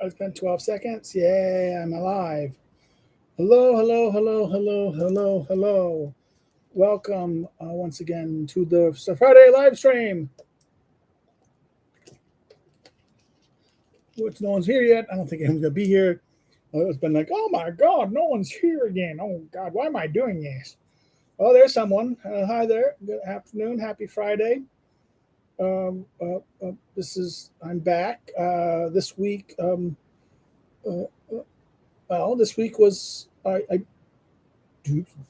I spent 12 seconds. Yeah, I'm alive. Hello, hello, hello, hello, hello, hello. Welcome once again to the Friday live stream. Which no one's here yet. I don't think anyone's going to be here. It's been like, oh my God, no one's here again. Oh God, why am I doing this? Oh, there's someone. Hi there. Good afternoon. Happy Friday. I'm back. This week, uh, this week I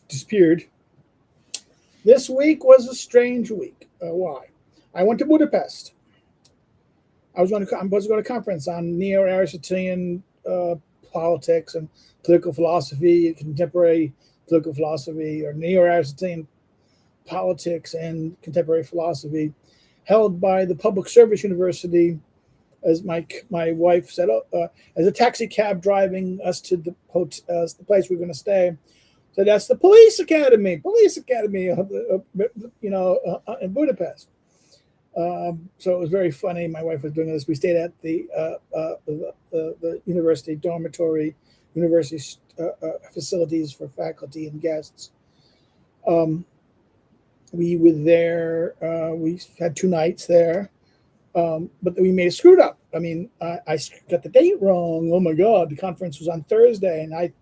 disappeared. This week was a strange week. Why? I went to Budapest. I was going to a conference on neo-Aristotelian politics and political philosophy, contemporary political philosophy, or neo-Aristotelian politics and contemporary philosophy, held by the Public Service University. As my wife said, as a taxi cab driving us to the place we we're going to stay. So that's the police academy, in Budapest. So it was very funny. My wife was doing this. We stayed at the university dormitory, university facilities for faculty and guests. We were there. We had 2 nights there, but we made a screwed up. I mean, I got the date wrong. Oh my God! The conference was on Thursday, and I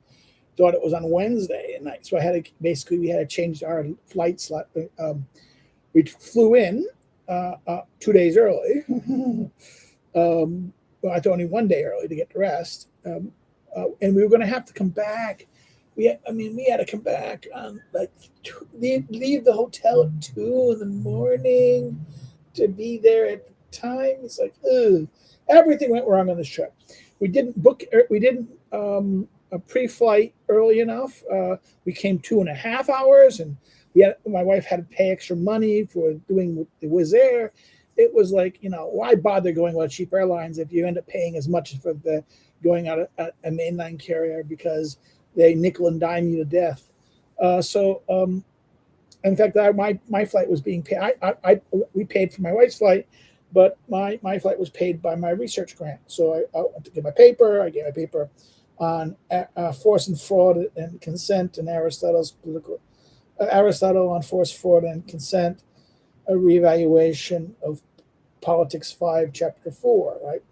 thought it was on Wednesday night. So we had to change our flight slot. We flew in 2 days early. Well, I thought only 1 day early to get the rest. And we were going to have to come back. We had to come back on leave the hotel at 2 in the morning to be there at the time. It's like, ugh. Everything went wrong on this trip. We didn't a pre-flight early enough. We came 2.5 hours, and my wife had to pay extra money for doing the Wizz Air. It was like, why bother going with cheap airlines if you end up paying as much for the going out a mainline carrier because they nickel and dime you to death. In fact, my flight was being paid. We paid for my wife's flight, but my flight was paid by my research grant. So I went to get my paper. I gave my paper on force and fraud and consent and Aristotle on force, fraud, and consent, a reevaluation of Politics 5, Chapter 4, right?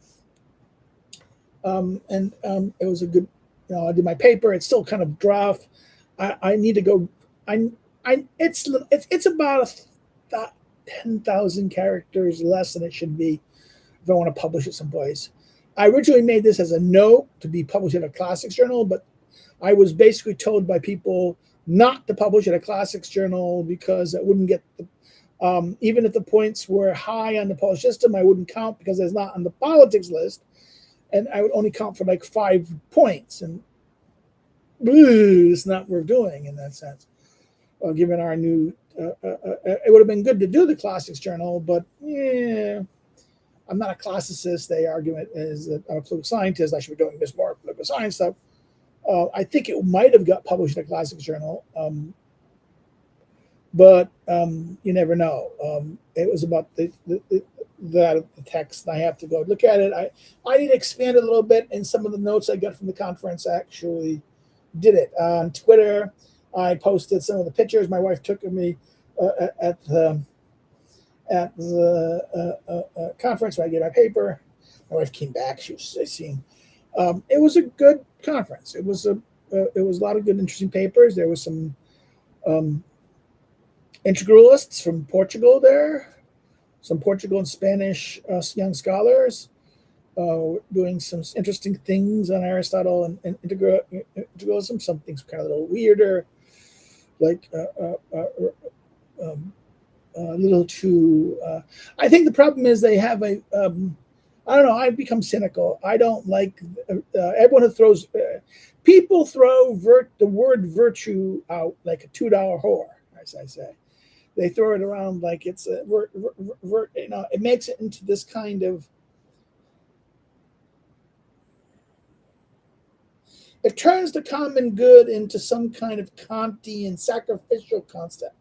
It was a good, I did my paper. It's still kind of draft. I need to go. It's about 10,000 characters less than it should be if I want to publish it someplace. I originally made this as a note to be published in a classics journal, but I was basically told by people not to publish in a classics journal because I wouldn't get even if the points were high on the Polish system, I wouldn't count because it's not on the politics list, and I would only count for like 5 points, and it's not worth doing in that sense. Given our new, it would have been good to do the classics journal, but yeah. I'm not a classicist. The argument is that I'm a political scientist. I should be doing this more political science stuff. I think it might have got published in a classics journal, but you never know. It was about the text. I have to go look at it. I need to expand it a little bit, and some of the notes I got from the conference actually did it. On Twitter, I posted some of the pictures my wife took of me at the conference where I gave my paper. My wife came back. She was seeing. It was a good conference. It was a lot of good, interesting papers. There was some integralists from Portugal there, some Portugal and Spanish young scholars doing some interesting things on Aristotle and integralism. Some things kind of a little weirder, like a little too. I think the problem is they have a. I don't know. I've become cynical. I don't like everyone who throws. People throw the word virtue out like a $2 whore, as I say. They throw it around like it's a it makes it into this kind of. It turns the common good into some kind of Kantian sacrificial concept.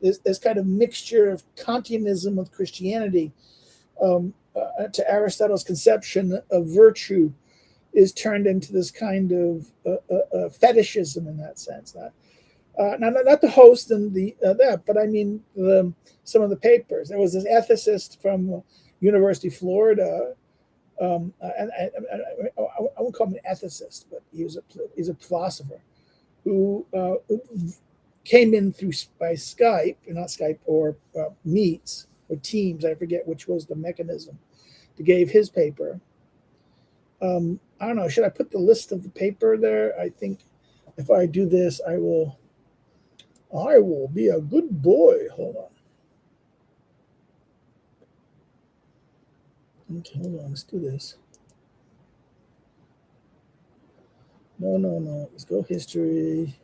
This kind of mixture of Kantianism with Christianity. to Aristotle's conception of virtue is turned into this kind of fetishism in that sense. Not the host and the that, but I mean some of the papers. There was this ethicist from University of Florida, and I won't call him an ethicist, but he's a philosopher who came in by Skype, not Skype, or Meets or Teams. I forget which was the mechanism to give his paper. I don't know. Should I put the list of the paper there? I think if I do this, I will be a good boy. Hold on. Okay, hold on. Let's do this. No. Let's go history.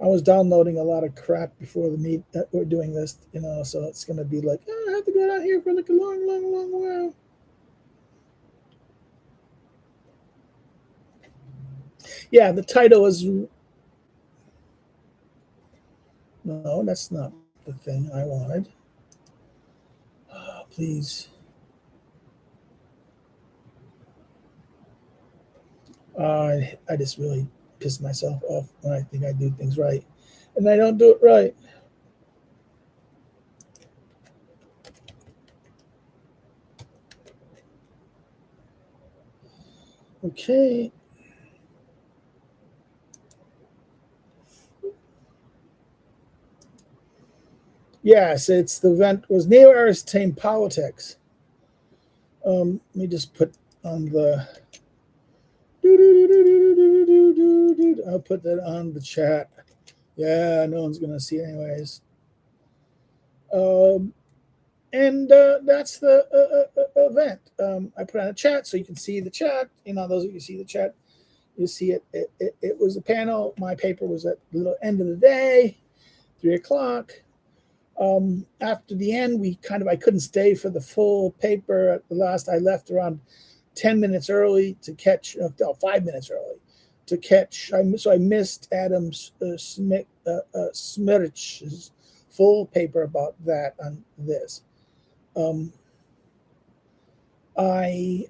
I was downloading a lot of crap before the meet that we're doing this, so it's going to be like, I have to go out here for like a long while. Yeah, the title is, no, that's not the thing I wanted. Please. I just really piss myself off when I think I do things right, and I don't do it right. Okay. Yes, it's the event was neo-Aristotelian politics. Let me just put on the. I'll put that on the chat. Yeah, no one's gonna see it anyways. And that's the event. I put on a chat so you can see the chat. Those of you see the chat, you see it. It was a panel. My paper was at the end of the day, 3:00. After the end, I couldn't stay for the full paper at the last. I left around 10 minutes early to catch, 5 minutes early to catch. So I missed Adam Smitrich's full paper about that on this. I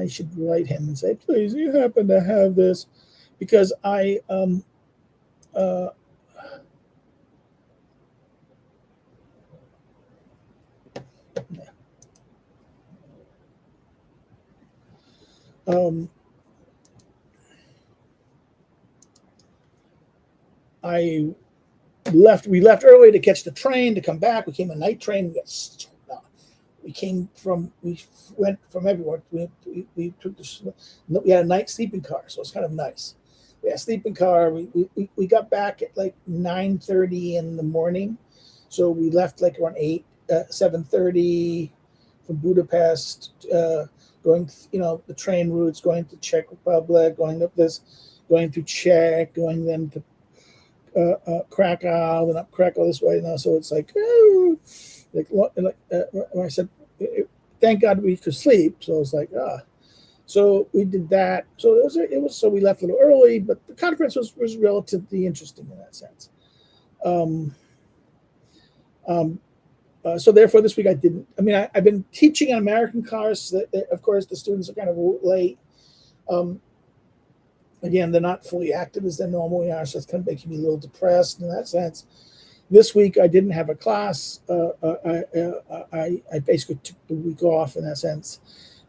should write him and say, please, you happen to have this, because I we left early to catch the train to come back. We came a night train. We went from everywhere. We took we had a night sleeping car, so it's kind of nice. We had a sleeping car. We got back at like 9:30 in the morning, so we left like around 7:30 from Budapest, going the train routes, going to Czech Republic, going through Czech, going then to Krakow, and up Krakow this way. So it's like I said, thank God we could sleep. So it's like So we did that. So it was. So we left a little early, but the conference was relatively interesting in that sense. So therefore, this week I didn't. I mean, I've been teaching on American cars. So of course, the students are kind of late. Again, they're not fully active as they normally are, so it's kind of making me a little depressed in that sense. This week I didn't have a class. I basically took the week off in that sense.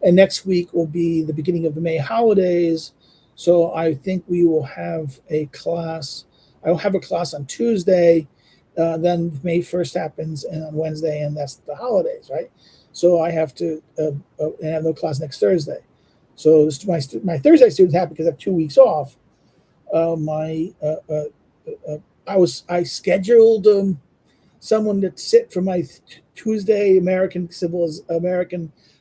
And next week will be the beginning of the May holidays. So I think we will have a class. I will have a class on Tuesday. Then May 1st happens, and on Wednesday, and that's the holidays, right? So I have to and I have no class next Thursday. So my Thursday students happy because I have 2 weeks off. I scheduled someone to sit for my Tuesday American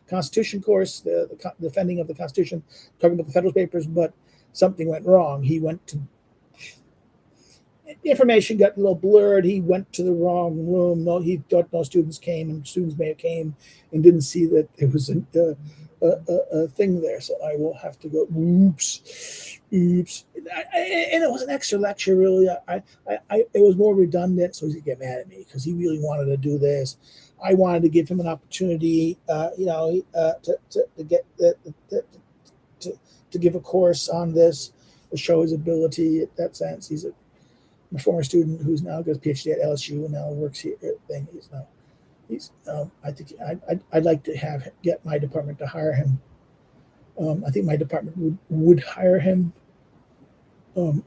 Constitution course, the defending of the Constitution, talking about the Federalist Papers, but something went wrong. He went to information got a little blurred. He went to the wrong room. He thought no students came, and students may have came and didn't see that it was a thing there, so I will have to go. Oops. And it was an extra lecture, really. It was more redundant, so he could get mad at me because he really wanted to do this. I wanted to give him an opportunity, to get to give a course on this, to show his ability in that sense. He's a former student who's now got a PhD at LSU and now works here. I think I'd like to get my department to hire him. I think my department would hire him,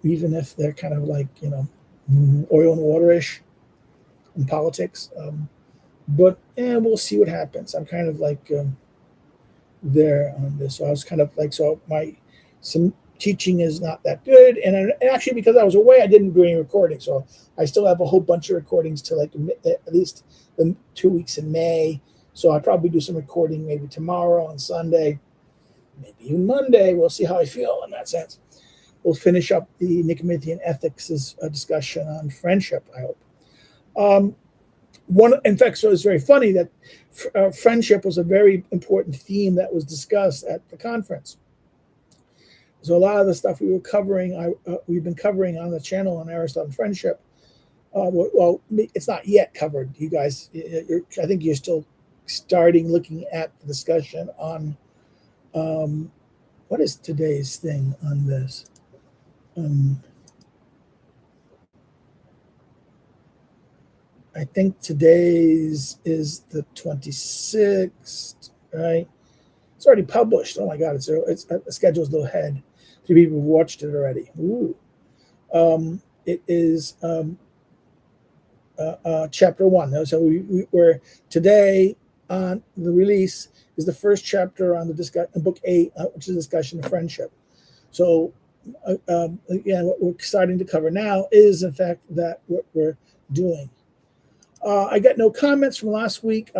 even if they're kind of like, oil and water-ish in politics. But we'll see what happens. I'm kind of like there on this. So I was kind of like, some teaching is not that good. And actually, because I was away, I didn't do any recording. So I still have a whole bunch of recordings to like at least the 2 weeks in May. So I'll probably do some recording maybe tomorrow on Sunday, maybe even Monday. We'll see how I feel in that sense. We'll finish up the Nicomachean ethics discussion on friendship, I hope. In fact, so it's very funny that friendship was a very important theme that was discussed at the conference. So a lot of the stuff we were covering, we've been covering on the channel on Aristotle and friendship. Well, it's not yet covered, you guys. I think you're still starting looking at the discussion on what is today's thing on this. I think today's is the 26th, right? It's already published. Oh my God, it's the schedule's a little ahead. 3 people have watched it already. Ooh. It is chapter 1. So we're today on the release is the first chapter on the book 8, which is a discussion of friendship. So again, what we're starting to cover now is, in fact, that what we're doing. I got no comments from last week.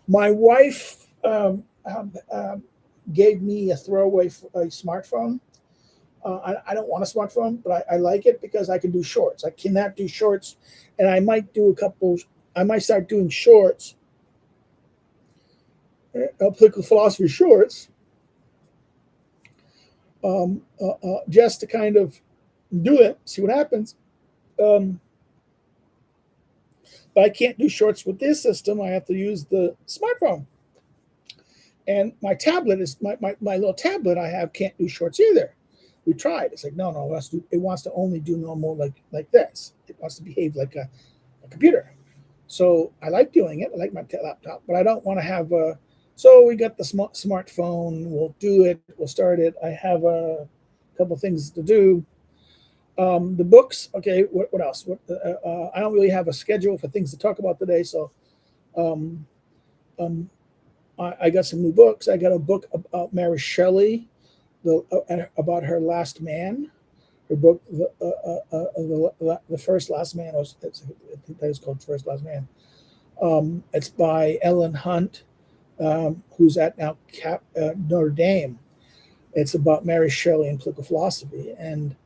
My wife gave me a throwaway smartphone. I don't want a smartphone, but I like it because I can do shorts. I cannot do shorts, and I might do I might start doing shorts, political philosophy shorts, just to kind of do it, see what happens. But I can't do shorts with this system. I have to use the smartphone. And my tablet is my little tablet I have can't do shorts either. We tried. It's like, no, it wants to only do normal like this. It wants to behave like a computer. So I like doing it. I like my laptop, but I don't want to have a. So we got the smartphone. We'll do it. We'll start it. I have a couple things to do. The books. Okay. What else? I don't really have a schedule for things to talk about today. So, I got some new books. I got a book about Mary Shelley, about her last man. Her book, the First Last Man. I think that is called First Last Man. It's by Ellen Hunt, who's at now Notre Dame. It's about Mary Shelley and political philosophy, and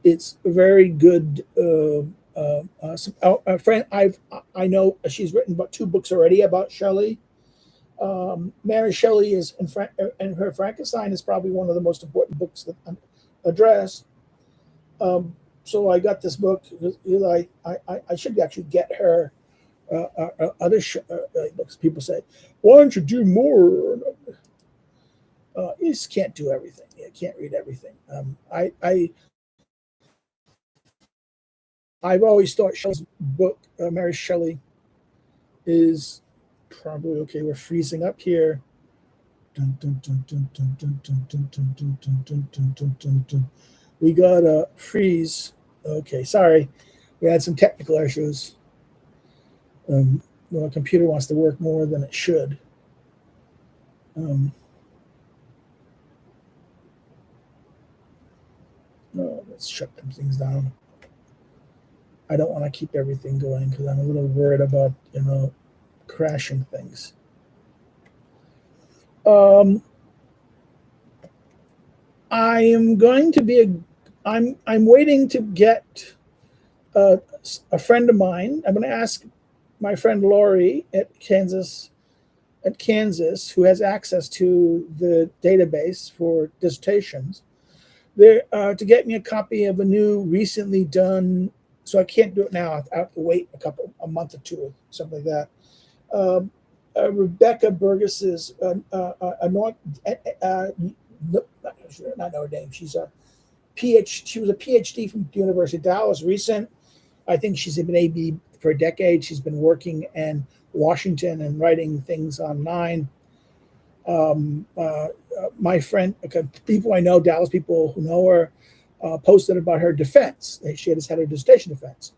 it's a very good. A friend I know she's written about 2 books already about Shelley. Mary Shelley and her Frankenstein is probably one of the most important books that I address. So I got this book. I should actually get her other books. People say, "Why don't you do more?" You just can't do everything. You can't read everything. I've always thought Shelley's book, Mary Shelley, is probably okay. We're freezing up here. We got a freeze. Okay, sorry. We had some technical issues. The computer wants to work more than it should. Let's shut some things down. I don't want to keep everything going because I'm a little worried about, crashing things. I am going to be I'm waiting to get a friend of mine. I'm going to ask my friend Lori at Kansas at Kansas who has access to the database for dissertations there to get me a copy of a new recently done. So I can't do it now. I have to wait a month or two, or something like that. Um, Rebecca Burgess's not Notre Dame. She's a PhD. She was a PhD from the University of Dallas. Recent, I think she's been AD for a decade. She's been working in Washington and writing things online. My friend, people I know, Dallas people who know her, posted about her defense. She had her dissertation defense.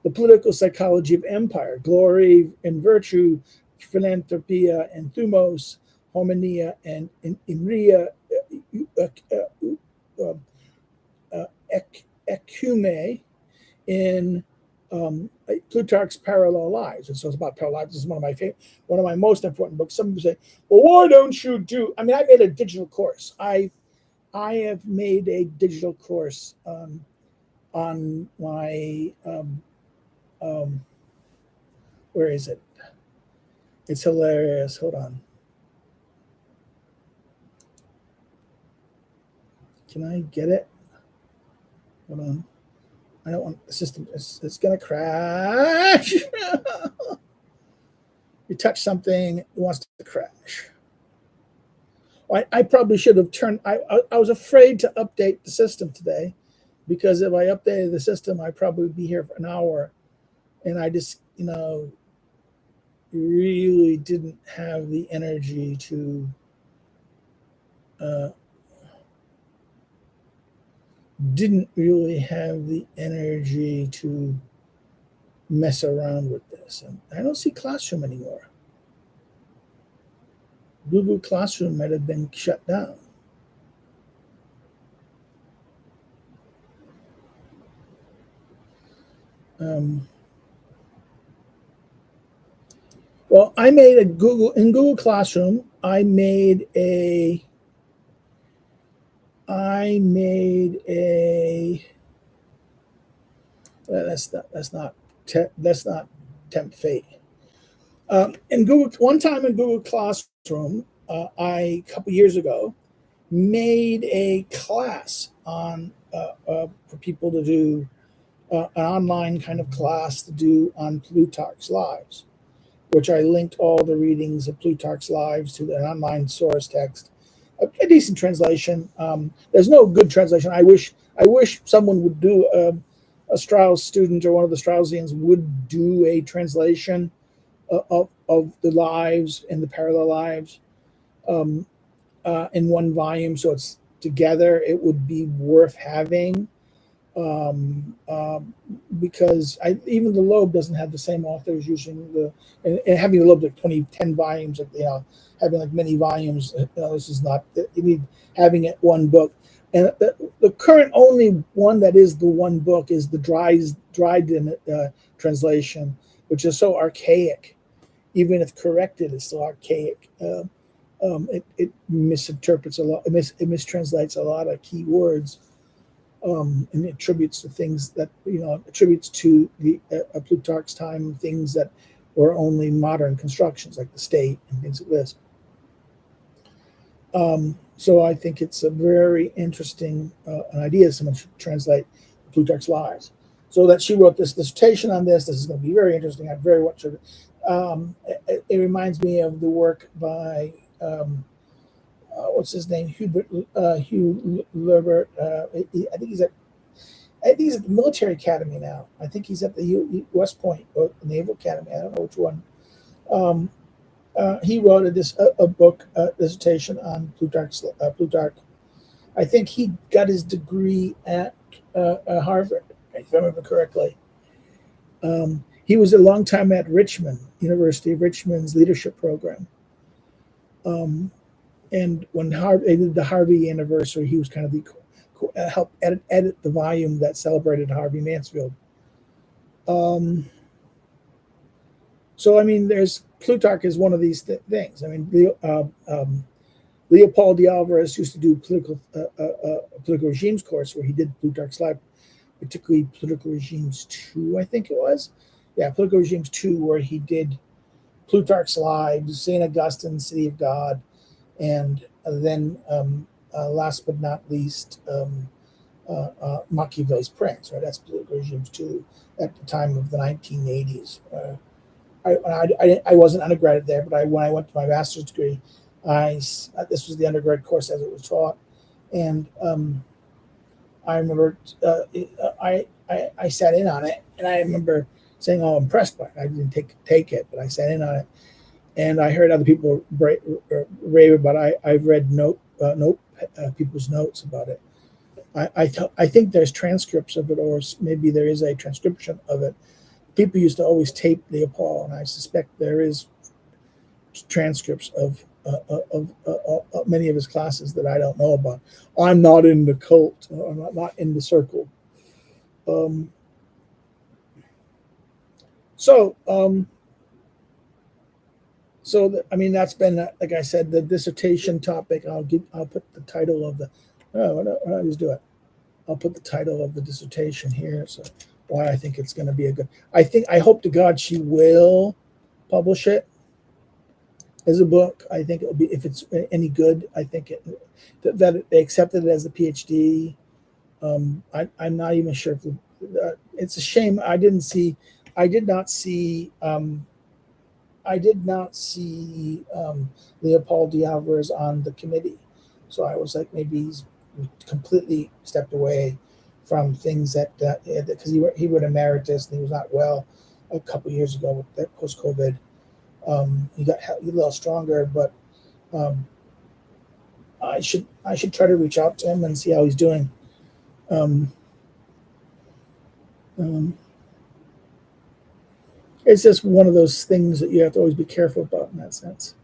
The political psychology of empire, glory and virtue, philanthropia and thumos, homonia and imria, ecume in Plutarch's Parallel Lives. And so it's about parallel lives. This is one of my most important books. Some people say, well, why don't you do? I mean, I made a digital course. I have made a digital course on my where is it? It's hilarious. Hold on. Can I get it? Hold on. I don't want the system. It's going to crash. You touch something, it wants to crash. I probably should have turned. I was afraid to update the system today, because if I updated the system, I probably would be here for an hour, and I just really didn't have the energy to. Didn't really have the energy to mess around with this. And I don't see Classroom anymore. Google Classroom might have been shut down. Well, I made in Google Classroom. I made a. That's not tempt fate. In Google, one time in Google Classroom, a couple years ago, made a class on for people to do an online kind of class to do on Plutarch's Lives, which I linked all the readings of Plutarch's Lives to an online source text, a decent translation. There's no good translation. I wish someone would do a Strauss student or one of the Straussians would do a translation of the lives and the parallel lives in one volume, so it's together. It would be worth having, because even the Loeb doesn't have the same authors using and having the Loeb like 10 volumes, having like many volumes. This is not. You need having it one book. And the current only one that is the one book is the Dryden translation, which is so archaic. Even if corrected, it's still archaic. It misinterprets a lot. It mistranslates a lot of key words, and it attributes to things that attributes to the Plutarch's time things that were only modern constructions, like the state and things like this. So I think it's a very interesting an idea. Someone should translate Plutarch's Lives. So that she wrote this dissertation on this. This is going to be very interesting. I very much. It reminds me of the work by what's his name, Hugh Lerbert. I think he's at the military academy now. I think he's at the West Point or the Naval Academy. I don't know which one. He wrote a book, dissertation on Plutarch. I think he got his degree at Harvard, if I remember correctly. He was a long time at Richmond, University of Richmond's leadership program. And when they did the Harvey anniversary, he was kind of helped edit the volume that celebrated Harvey Mansfield. So I mean, Plutarch is one of these things. I mean, Leopold de Alvarez used to do political regimes course where he did Plutarch's Life, particularly Political Regimes 2, I think it was. Yeah, Political Regimes 2, where he did Plutarch's Lives, St. Augustine, City of God, and then last but not least, Machiavelli's Prince. Right, that's political regimes too. At the time of the 1980s, I wasn't undergraduate there, but when I went to my master's degree, this was the undergrad course as it was taught, and I remember I sat in on it, and I remember saying, "Oh, I'm impressed by it." I didn't take it, but I sat in on it, and I heard other people rave about it. I've read people's notes about it. I think there's transcripts of it, or maybe there is a transcription of it. People used to always tape Leopold, and I suspect there is transcripts of many of his classes that I don't know about. I'm not in the cult. I'm not in the circle. I mean, that's been, like I said, the dissertation topic. I'll put the title of the. Oh, why don't I just do it? I'll put the title of the dissertation here. So why I think it's going to be a good. I hope to God she will publish it as a book. I think it'll be, if it's any good, I think that they accepted it as a PhD. I'm not even sure if it's a shame. I did not see Leopold de Alvarez on the committee. So I was like, maybe he's completely stepped away from things that because he would emeritus and he was not well a couple of years ago with that post-COVID. He got a little stronger, but I should try to reach out to him and see how he's doing. It's just one of those things that you have to always be careful about in that sense.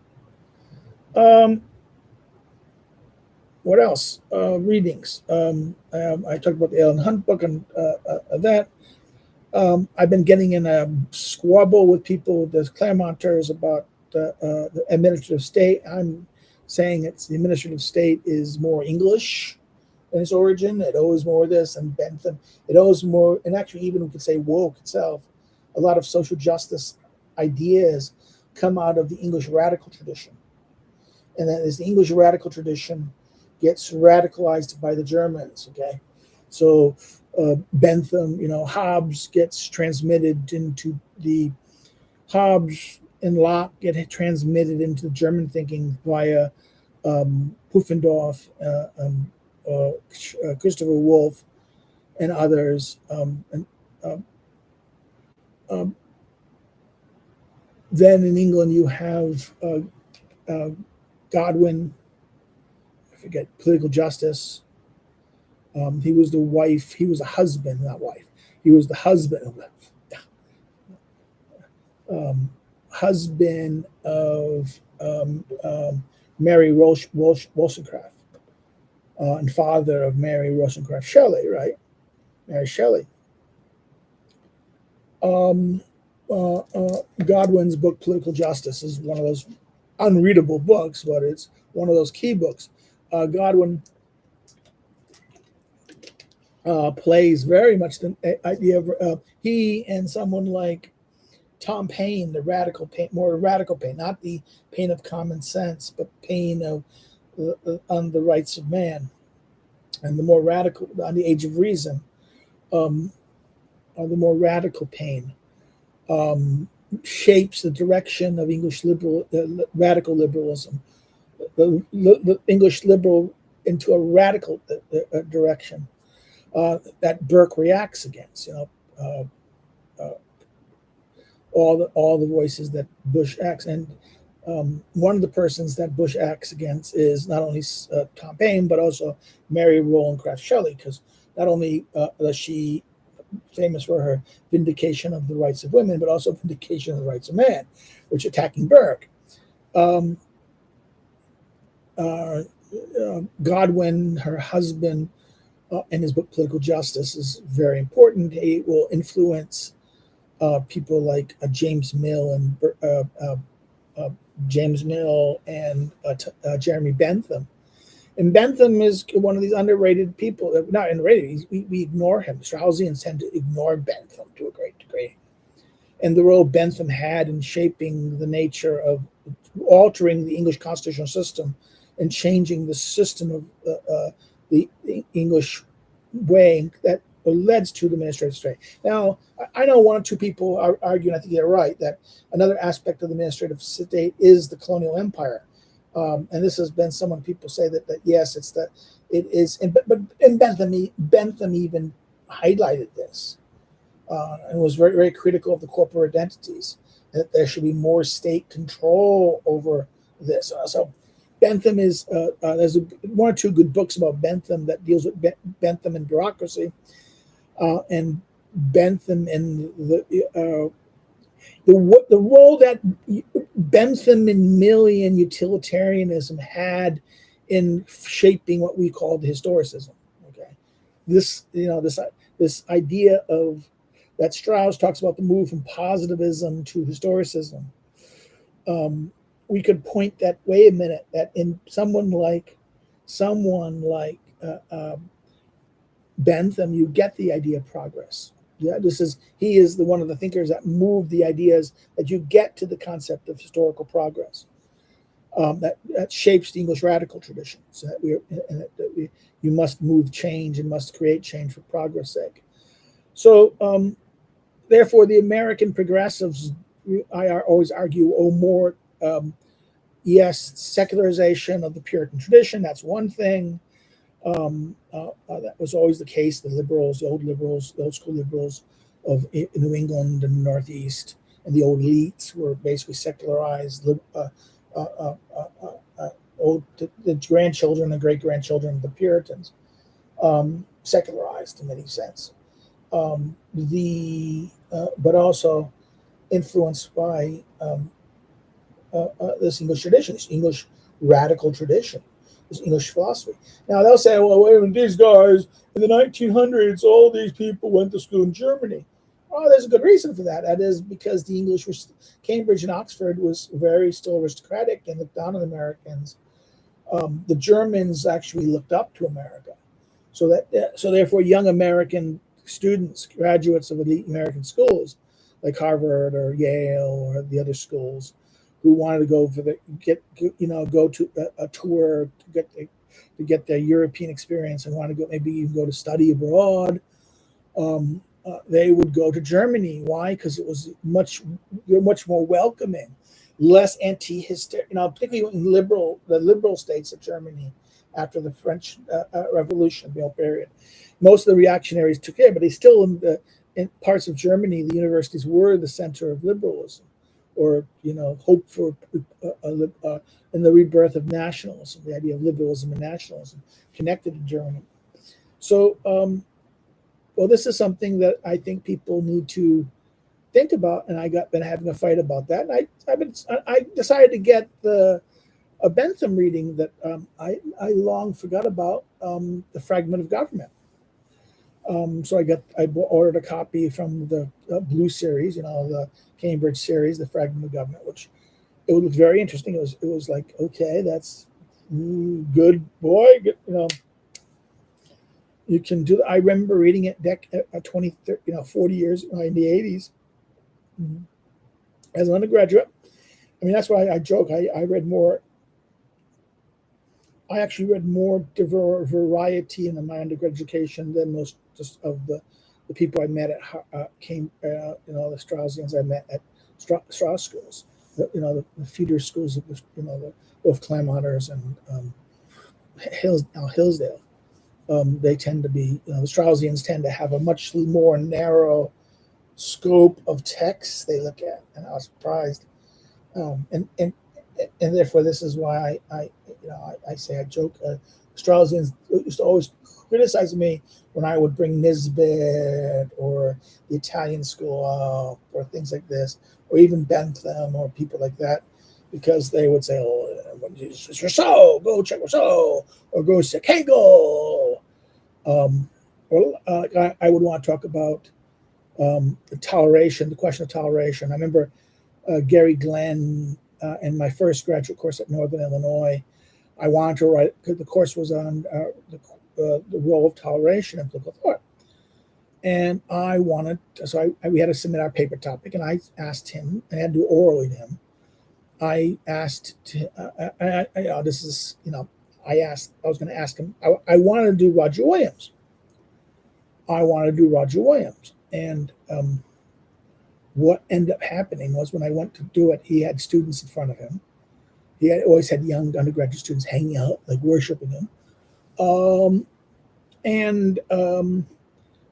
What else? Readings. I talked about the Ellen Hunt book and that. I've been getting in a squabble with people, the Claremonters, about the administrative state. I'm saying the administrative state is more English in its origin. It owes more this and Bentham. It owes more, and actually even we could say woke itself. A lot of social justice ideas come out of the English radical tradition. And then as the English radical tradition gets radicalized by the Germans, okay? So Bentham, Hobbes gets transmitted into the Hobbes and Locke get transmitted into the German thinking via Pufendorf, Christopher Wolff, and others. Then in England you have Godwin, I forget, political justice. He was the husband, not wife. He was the husband of Mary Wollstonecraft, and father of Mary Wollstonecraft Shelley, right? Mary Shelley. Godwin's book, Political Justice, is one of those unreadable books, but it's one of those key books. Godwin plays very much the idea of he and someone like Tom Paine, the radical Paine, more radical Paine, not the Paine of common sense, but Paine of on the rights of man, and the more radical on the Age of Reason, the more radical Paine shapes the direction of English radical liberalism, the English liberal into a radical direction that Burke reacts against. All the voices that Bush acts, and one of the persons that Bush acts against is not only Tom Paine but also Mary Wollstonecraft Shelley, because not only is she famous for her vindication of the rights of women, but also vindication of the rights of man, which attacking Burke. Godwin, her husband, in his book Political Justice is very important. He will influence people like James Mill and Jeremy Bentham. And Bentham is one of these underrated people. Not underrated. We ignore him. Straussians tend to ignore Bentham to a great degree. and the role Bentham had in shaping the nature of altering the English constitutional system and changing the system of the English way that led to the administrative state. Now, I know one or two people are arguing, I think they're right, that another aspect of the administrative state is the colonial empire. And this has been someone people say that yes, it is, and Bentham even highlighted this and was very, very critical of the corporate entities, that there should be more state control over this. So Bentham is, there's one or two good books about Bentham that deals with Bentham and bureaucracy, and Bentham and the role that Bentham and Mill and utilitarianism had in shaping what we call the historicism. Okay, this idea of that Strauss talks about the move from positivism to historicism. We could point that, wait a minute, that in someone like Bentham, you get the idea of progress. Yeah, he is one of the thinkers that moved the ideas that you get to the concept of historical progress. That shapes the English radical tradition. So you must move change and must create change for progress' sake. So therefore, the American progressives, I always argue, owe more. Yes, secularization of the Puritan tradition, that's one thing. That was always the case. The liberals, the old school liberals of New England and the Northeast, and the old elites were basically secularized. The grandchildren and great grandchildren of the Puritans, secularized in many sense. But also influenced by this English tradition, this English radical tradition, this English philosophy. Now they'll say, well, wait a minute, these guys in the 1900s, all these people went to school in Germany. Oh, there's a good reason for that. That is because the English was, Cambridge and Oxford was very still aristocratic and looked down on Americans. The Germans actually looked up to America. So therefore, young American students, graduates of elite American schools, like Harvard or Yale or the other schools, who wanted to go go to a tour to get their European experience and want to go, maybe even go to study abroad, they would go to Germany. Why? Because it was much more welcoming, less anti-hysterical. Particularly in the liberal states of Germany after the French Revolution, period. Most of the reactionaries took care, but they still in parts of Germany, the universities were the center of liberalism, or hope for in the rebirth of nationalism, the idea of liberalism and nationalism connected in Germany. So, this is something that I think people need to think about, and been having a fight about that. And I decided to get a Bentham reading that I long forgot about, The Fragment of Government. So I ordered a copy from the Blue series, the Cambridge series, The Fragment of Government, which it looked very interesting. It was like, okay, that's good, boy. You can do. I remember reading it 20, 30, 40 years in the 80s as an undergraduate. I mean, that's why I joke. I read more. I actually read more variety in my undergraduate education than most of the people I met at the Straussians I met at Strauss schools, the feeder schools of the both Claremonters and Hillsdale. They tend to be, the Straussians tend to have a much more narrow scope of texts they look at, and I was surprised. And therefore, this is why I say, I joke. Straussians used to always criticize me when I would bring Nisbet or the Italian school up or things like this, or even Bentham or people like that, because they would say, "Oh, it's Rousseau, go check Rousseau, or go check Hegel." I would want to talk about the question of toleration. I remember Gary Glenn in my first graduate course at Northern Illinois. I wanted to write, because the course was on the role of toleration in political thought. And I wanted, so we had to submit our paper topic, and I asked him, and I had to do orally to him. I asked, this is, I asked, I was going to ask him, I wanted to do Roger Williams. And what ended up happening was when I went to do it, he had students in front of him. He had always had young undergraduate students hanging out, like worshiping him.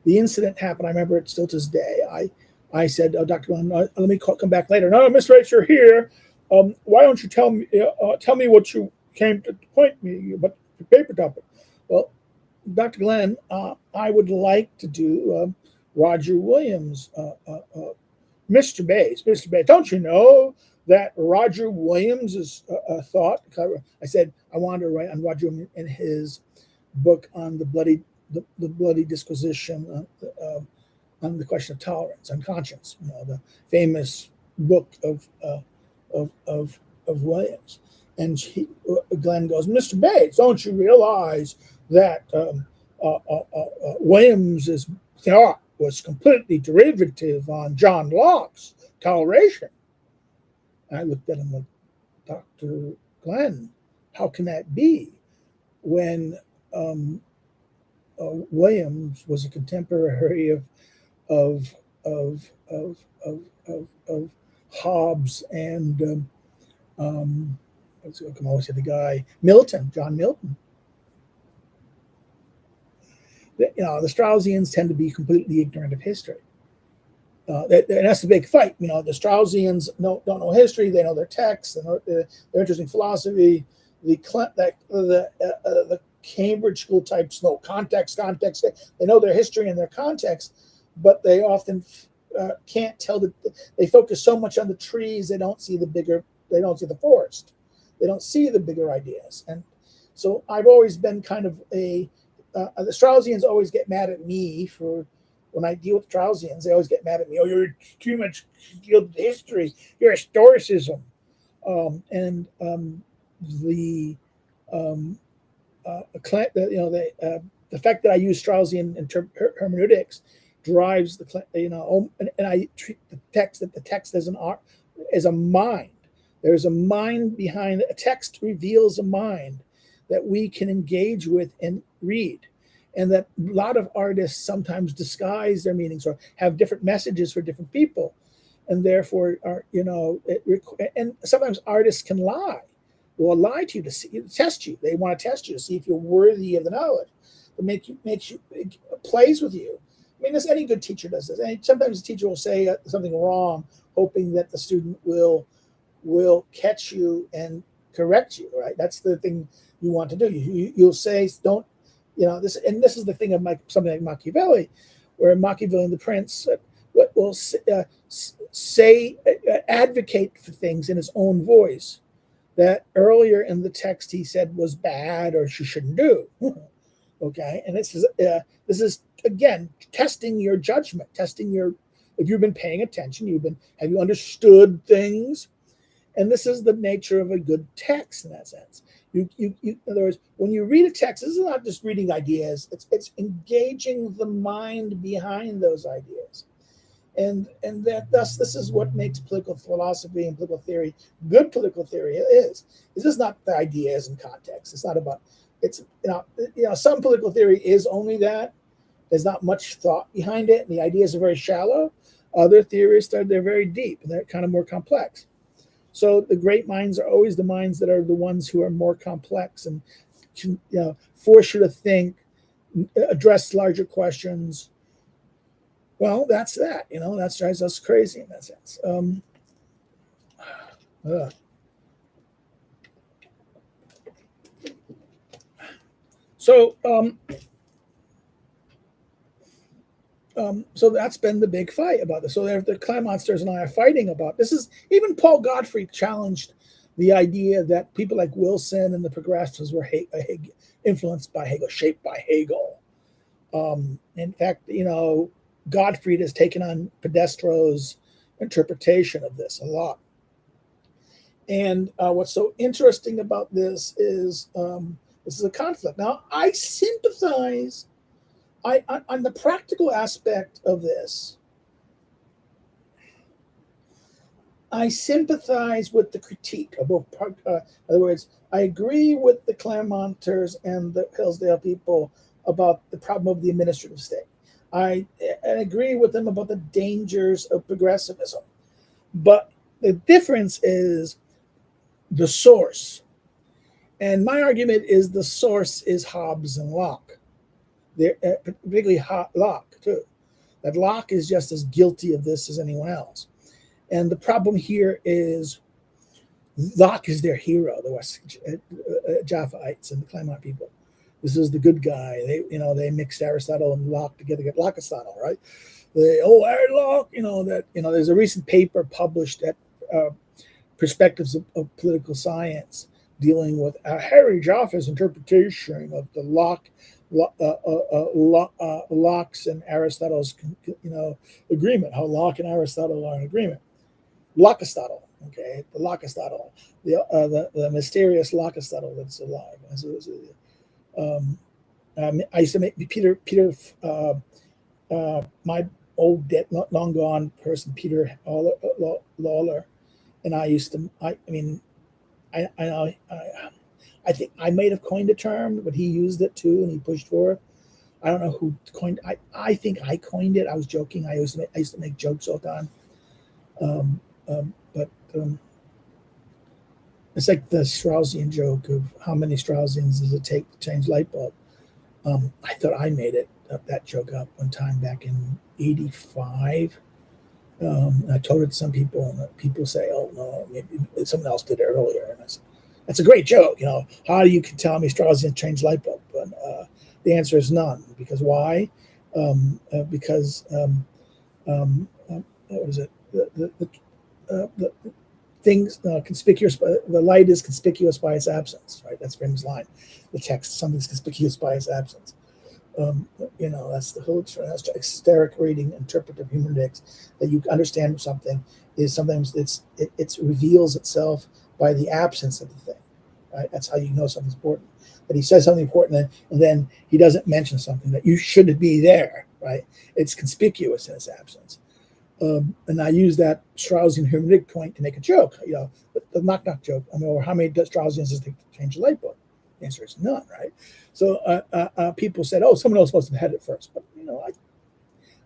The incident happened. I remember it still to this day. I said, Dr. Glenn, let me come back later. No, Miss Rach, you're here. Why don't you tell me what you came to point me about the paper topic? Well, Dr. Glenn, I would like to do Roger Williams, Mr. Bates. Mr. Bates, don't you know that Roger Williams is a thought? I said I wanted to write on Roger Williams in his book on the bloody disquisition on the question of tolerance and conscience. The famous book of Williams. And Glenn goes, Mr. Bates, don't you realize that Williams's thought was completely derivative on John Locke's toleration? And I looked at him like, Dr. Glenn, how can that be when Williams was a contemporary of Hobbes and I can always say the guy John Milton. The Straussians tend to be completely ignorant of history. And that's the big fight. The Straussians don't know history. They know their texts. They know their interesting philosophy. The Cambridge school types know context. They know their history and their context, but they often can't tell that. They focus so much on the trees, they don't see the bigger. They don't see the forest. They don't see the bigger ideas. And so I've always been kind of the Straussians always get mad at me for when I deal with Straussians. They always get mad at me. Oh, you're too much deal with history. You're historicism. The fact that I use Straussian hermeneutics drives and I treat the text as an art, as a mind. There's a mind behind a text, reveals a mind that we can engage with and read. And that a lot of artists sometimes disguise their meanings or have different messages for different people. And therefore, and sometimes artists can lie. Will lie to you to test you. They want to test you to see if you're worthy of the knowledge. It plays with you. I mean, any good teacher does this. And sometimes the teacher will say something wrong, hoping that the student will catch you and correct you. Right? That's the thing you want to do. You'll say, don't, this. And this is the thing of something like Machiavelli, where Machiavelli and the Prince will say, advocate for things in his own voice that earlier in the text he said was bad or she shouldn't do. Okay, and this is again testing your judgment, if you've been paying attention, have you understood things, and this is the nature of a good text in that sense. In other words, when you read a text, this is not just reading ideas; it's engaging the mind behind those ideas, and thus this is what makes political philosophy and political theory good. Political theory is just not the ideas and context. It's not about. It's some political theory is only that. There's not much thought behind it, and the ideas are very shallow. Other theories they're very deep and they're kind of more complex. So the great minds are always the minds that are the ones who are more complex and force you to think, address larger questions. Well, that's that. That drives us crazy in that sense. So that's been the big fight about this. So the Clermontsters and I are fighting about this. Is even Paul Gottfried challenged the idea that people like Wilson and the progressives were influenced by Hegel, shaped by Hegel. In fact, Gottfried has taken on Pedestro's interpretation of this a lot. And what's so interesting about this is a conflict. Now, I sympathize on the practical aspect of this, I sympathize with the critique of both. In other words, I agree with the Claremonters and the Hillsdale people about the problem of the administrative state. I agree with them about the dangers of progressivism. But the difference is the source. And my argument is the source is Hobbes and Locke. They're, particularly Locke, too. That Locke is just as guilty of this as anyone else. And the problem here is Locke is their hero, the West Japhaites and the Claremont people. This is the good guy. They mixed Aristotle and Locke together, get Locke-Aristotle, right? Locke, there's a recent paper published at Perspectives of Political Science dealing with Harry Jaffe's interpretation of the Locke's and Aristotle's, agreement, how Locke and Aristotle are in agreement. Locke-Aristotle, okay, the Locke-Aristotle, the mysterious Locke-Aristotle that's alive. I used to make Peter, my old dead, long gone person, Peter Lawler, and I used to. I think I might have coined a term, but he used it too, and he pushed for it. I don't know who coined. I think I coined it. I was joking. I used to make jokes all the time. But it's like the Straussian joke of how many Straussians does it take to change light bulb. I thought I made that joke up one time back in '85. I told it to some people, and people say, "Oh no, maybe someone else did it earlier." And I said, "That's a great joke. How do you can tell me Straussian changed light bulb?" But the answer is none. Because why? Because what is it? The things conspicuous. The light is conspicuous by its absence. Right. That's Grimm's line. The text, something's conspicuous by its absence. That's the whole hysteric reading, interpretive hermeneutics, that you understand something is sometimes it reveals itself by the absence of the thing, right? That's how you know something's important. But he says something important, and then he doesn't mention something that you should be there, right? It's conspicuous in its absence. And I use that Straussian hermeneutic point to make a joke, the knock-knock joke. Or how many Straussians does it take to change the light bulb? The answer is none, right? So people said, "Oh, someone else must have had it first." But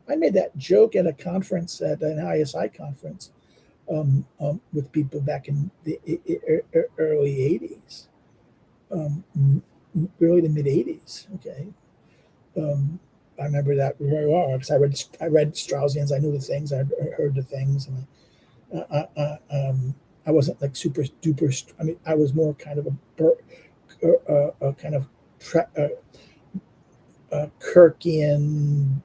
I made that joke at a conference, at an ISI conference, with people back in the early '80s, early to mid '80s. Okay, I remember that very well because I read Straussians. I knew the things. I heard the things, and I wasn't like super duper. I was more kind of a kind of Kirkian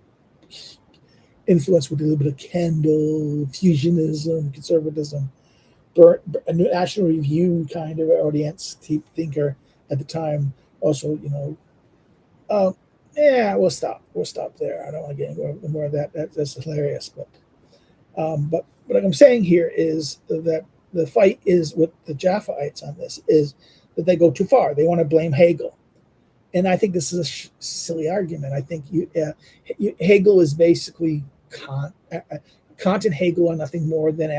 influence with a little bit of Kendall, fusionism, conservatism, a National Review kind of audience thinker at the time. Also, we'll stop there. I don't want to get into more of that. That's hilarious. But what I'm saying here is that the fight is with the Japhaites on this is that they go too far. They want to blame Hegel. And I think this is a silly argument. I think Hegel is basically Kant. Kant and Hegel are nothing more than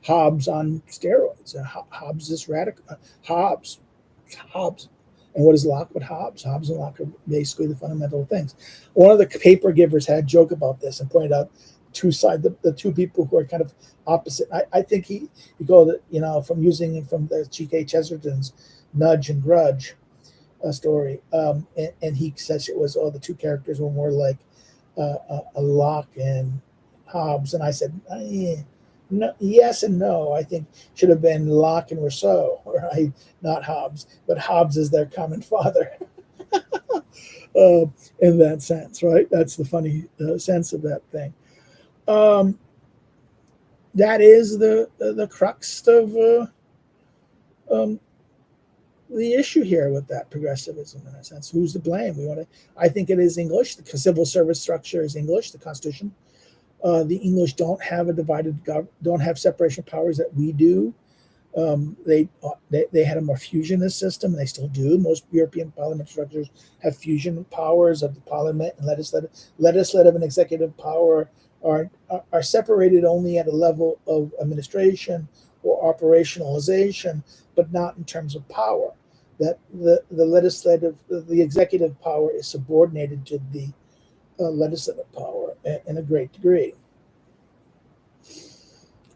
Hobbes on steroids. Hobbes is radical. Hobbes. And what is Locke but Hobbes? Hobbes and Locke are basically the fundamental things. One of the paper givers had a joke about this and pointed out two sides, the two people who are kind of opposite. I think he called it, from the G.K. Chesterton's Nudge and Grudge story, and he says it was the two characters were more like a Locke and Hobbes, and I said no, yes and no. I think should have been Locke and Rousseau, right? Not Hobbes, but Hobbes is their common father in that sense, right? That's the funny sense of that thing. That is the crux of the issue here with that progressivism, in a sense. Who's to blame? I think it is English. The civil service structure is English, the Constitution. The English don't have don't have separation of powers that we do. They had a more fusionist system, and they still do. Most European parliament structures have fusion powers of the parliament and legislative and executive power are separated only at a level of administration or operationalization, but not in terms of power. That the executive power is subordinated to the legislative power in a great degree.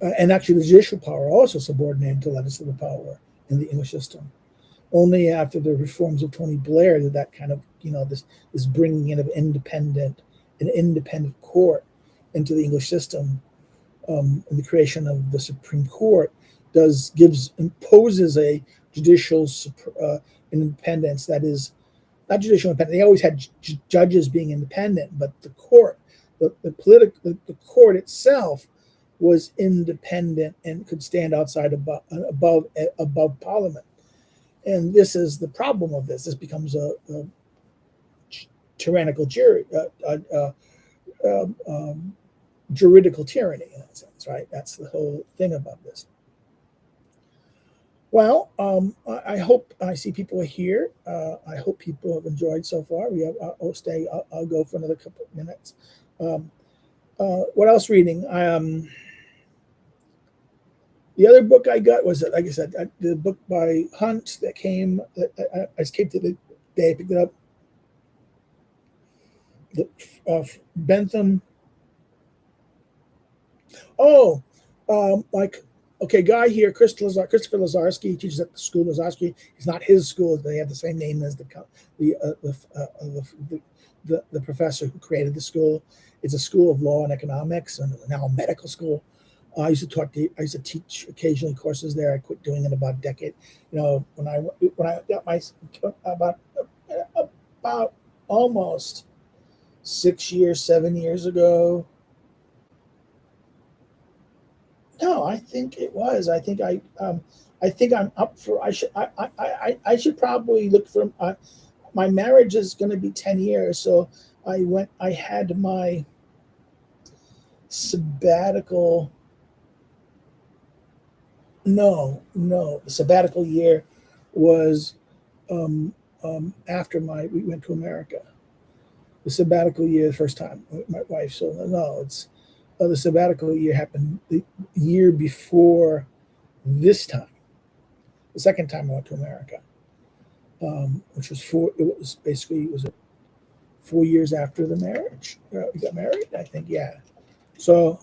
And actually, the judicial power also subordinated to legislative power in the English system. Only after the reforms of Tony Blair did that kind of, this bringing in of an independent court into the English system, and the creation of the Supreme Court imposes a judicial independence that is not judicial independence. They always had judges being independent, but the court, the court itself was independent and could stand outside above Parliament. And this is the problem of this. This becomes a tyrannical juridical tyranny in that sense, right? That's the whole thing about this. Well, I hope I see people are here. I hope people have enjoyed so far. I'll go for another couple of minutes. What else reading? The other book I got was, like I said, the book by Hunt that came. I escaped it the day I picked it up. Bentham. Oh, guy here, Christopher Lazarski, teaches at the school. Lazarski, it's not his school. They have the same name as the professor who created the school. It's a school of law and economics, and now a medical school. I used to teach occasionally courses there. I quit doing it about a decade. When I got my about almost 7 years ago. No, I think it was. I think I'm up for. I should probably look for. My marriage is going to be 10 years, so I had my sabbatical. No, the sabbatical year was after we went to America. The sabbatical year, the first time with my wife. So no, it's the sabbatical year happened the year before this time. The second time I went to America, which was 4 years after the marriage. We got married, I think, yeah. So.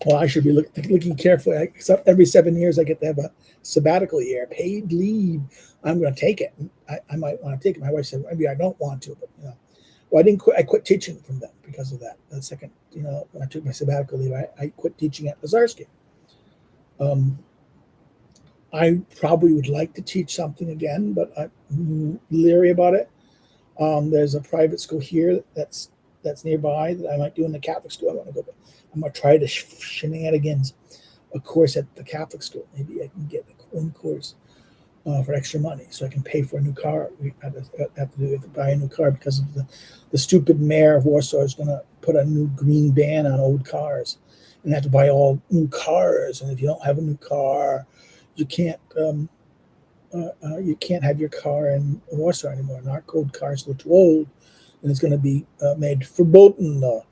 Well, I should be looking carefully. Except every 7 years, I get to have a sabbatical year, paid leave. I'm going to take it. I might want to take it. My wife said, maybe I don't want to, but well, I didn't quit. I quit teaching from them because of that. The second, when I took my sabbatical leave, I quit teaching at Lazarski. I probably would like to teach something again, but I'm leery about it. There's a private school here that's nearby that I might do in the Catholic school. I want to go, but I'm going to try the shenanigans, a course at the Catholic school. Maybe I can get one course for extra money so I can pay for a new car. We have to buy a new car because of the stupid mayor of Warsaw is going to put a new green ban on old cars and have to buy all new cars. And if you don't have a new car, you can't have your car in Warsaw anymore. And our code cars are too old, and it's going to be made verboten. The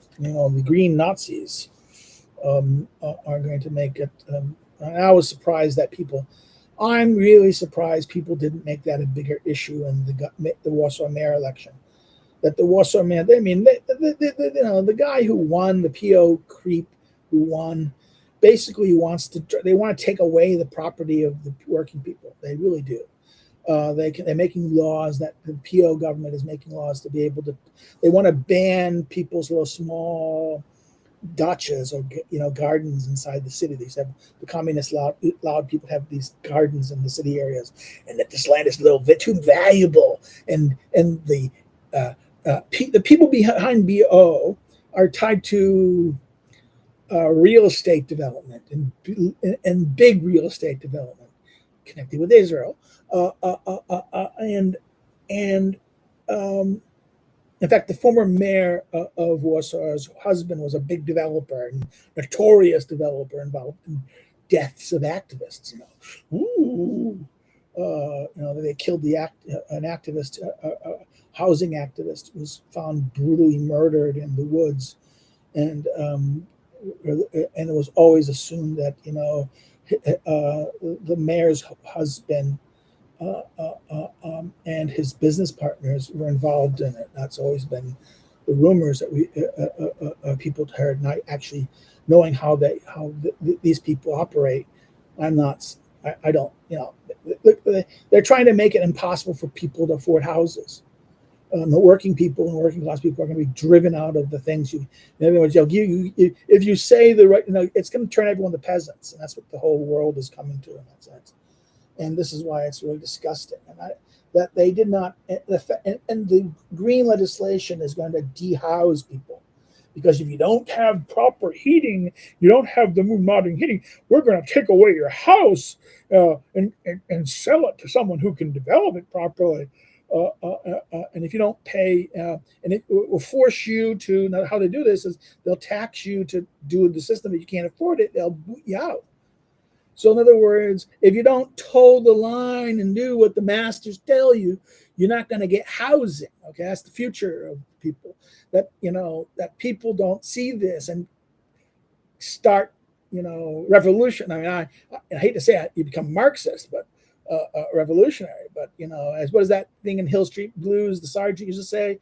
green Nazis are going to make it. And I was surprised that I'm really surprised people didn't make that a bigger issue in the Warsaw mayor election. That the Warsaw mayor, the guy who won, the PO creep who won, basically they want to take away the property of the working people. They really do. They're making laws that the PO government is making laws to be able to. They want to ban people's little small dachas or gardens inside the city. They have the communists allowed people to have these gardens in the city areas, and that this land is a little bit too valuable. And the people behind BO are tied to real estate development and big real estate development connected with Israel. And In fact, the former mayor of Warsaw's husband was a big developer, and notorious developer involved in deaths of activists. Ooh, they killed an activist, housing activist, who was found brutally murdered in the woods, and it was always assumed that the mayor's husband and his business partners were involved in it. That's always been the rumors that people heard, not actually knowing how these people operate. I'm not. I don't. They're trying to make it impossible for people to afford houses. The working people and working class people are going to be driven out of the things you. In other words, if you say the right, it's going to turn everyone to peasants, and that's what the whole world is coming to in that sense. And this is why it's really disgusting. And that they did not, and the green legislation is going to dehouse people, because if you don't have proper heating, you don't have the modern heating, we're going to take away your house and sell it to someone who can develop it properly. And if you don't pay, and it will force you to, now how they do this is they'll tax you to do the system. If you can't afford it, they'll boot you out. So in other words, if you don't toe the line and do what the masters tell you, you're not going to get housing. Okay, that's the future of people. That that people don't see this and start revolution. I mean, I hate to say it, you become Marxist, but revolutionary. But as what is that thing in Hill Street Blues? The sergeant used to say,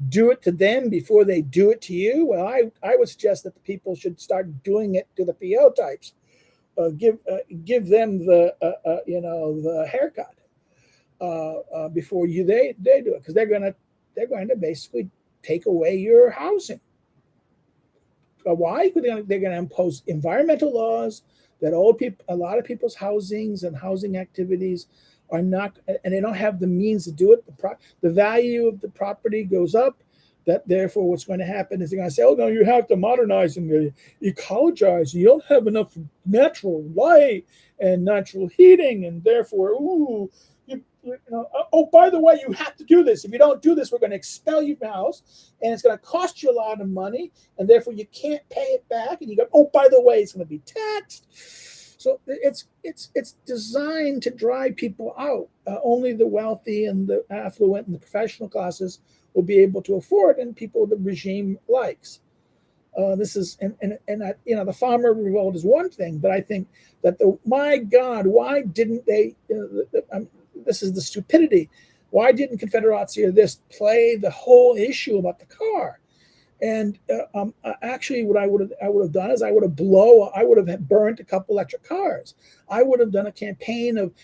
"Do it to them before they do it to you." Well, I would suggest that the people should start doing it to the PO types. Give them the haircut before they do it, because they're going to basically take away your housing. Why? Because they're going to impose environmental laws that a lot of people's housings and housing activities are not, and they don't have the means to do it. The value of the property goes up. That therefore, what's going to happen is they're going to say, "Oh no, you have to modernize and ecologize. You don't have enough natural light and natural heating, and therefore, oh, by the way, you have to do this. If you don't do this, we're going to expel you from the house, and it's going to cost you a lot of money, and therefore you can't pay it back. And you go, oh, by the way, it's going to be taxed." So it's designed to drive people out. Only the wealthy and the affluent and the professional classes will be able to afford, and people the regime likes. This is the farmer revolt is one thing, but I think that my God, why didn't they? This is the stupidity. Why didn't Confederati or this play the whole issue about the car? And actually, what I would have done is I would have burned a couple electric cars. I would have done a campaign of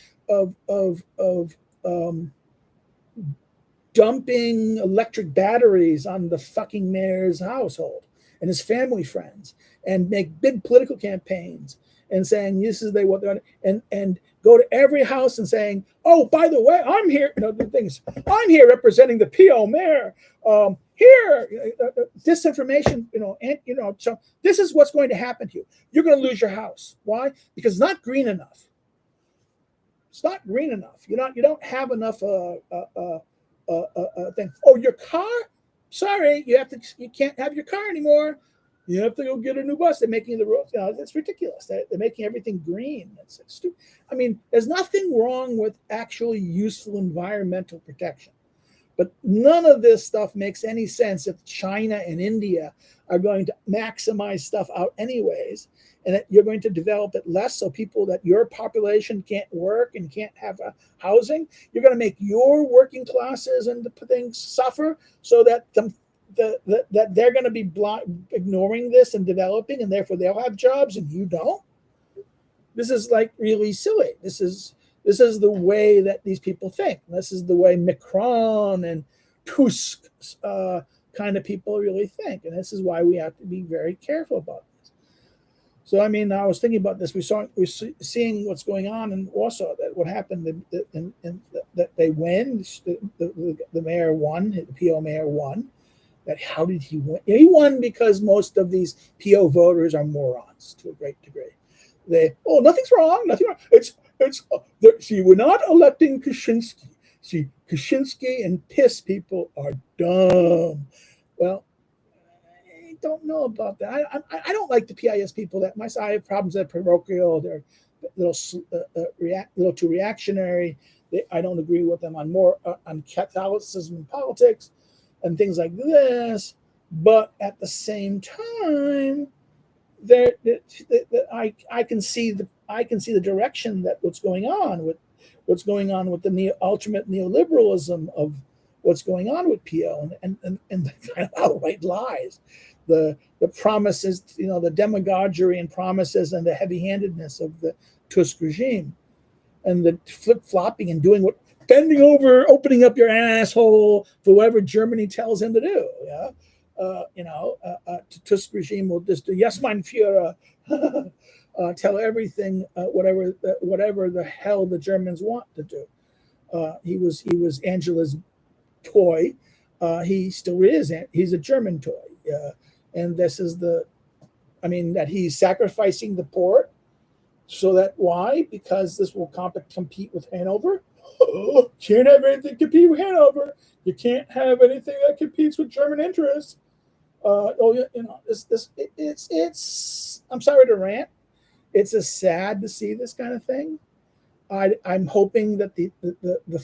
dumping electric batteries on the fucking mayor's household and his family friends, and make big political campaigns and saying this is what they're and go to every house and saying, "Oh, by the way, I'm here." The things I'm here representing the PO mayor. Here, disinformation. So this is what's going to happen to you. You're going to lose your house. Why? Because it's not green enough. It's not green enough. You don't have enough thing. Oh, your car? Sorry, you can't have your car anymore. You have to go get a new bus. They're making the roads. That's ridiculous. They're making everything green. It's stupid. I mean, there's nothing wrong with actually useful environmental protection. But none of this stuff makes any sense if China and India are going to maximize stuff out anyways, and that you're going to develop it less so people that your population can't work and can't have housing. You're going to make your working classes and the things suffer so that that they're going to be ignoring this and developing, and therefore they'll have jobs and you don't. This is like really silly. This is the way that these people think. This is the way Macron and Tusk kind of people really think. And this is why we have to be very careful about this. So, I mean, I was thinking about this. We're seeing what's going on in Warsaw, that what happened, that they win. The mayor won, the PO mayor won. That how did he win? He won because most of these PO voters are morons to a great degree. Nothing's wrong. Nothing wrong. See, we're not electing Kaczynski. See, Kaczynski and PIS people are dumb. Well, I don't know about that. I don't like the PIS people that my side have problems that are parochial. They're little too reactionary. I don't agree with them on more on Catholicism and politics and things like this. But at the same time, there I can see the direction that what's going on with the ultimate neoliberalism of what's going on with PO and the kind of outright lies, the promises, the demagoguery and promises and the heavy-handedness of the Tusk regime, and the flip-flopping and doing what bending over, opening up your asshole for whatever Germany tells him to do. Yeah. Tusk regime will just do yes, mein Führer, tell everything, whatever the hell the Germans want to do. He was Angela's toy. He still is. He's a German toy, and this is that he's sacrificing the port. So that why? Because this will compete with Hanover. Can't have anything compete with Hanover. You can't have anything that competes with German interests. It's. I'm sorry to rant. It's sad to see this kind of thing. I'm hoping that the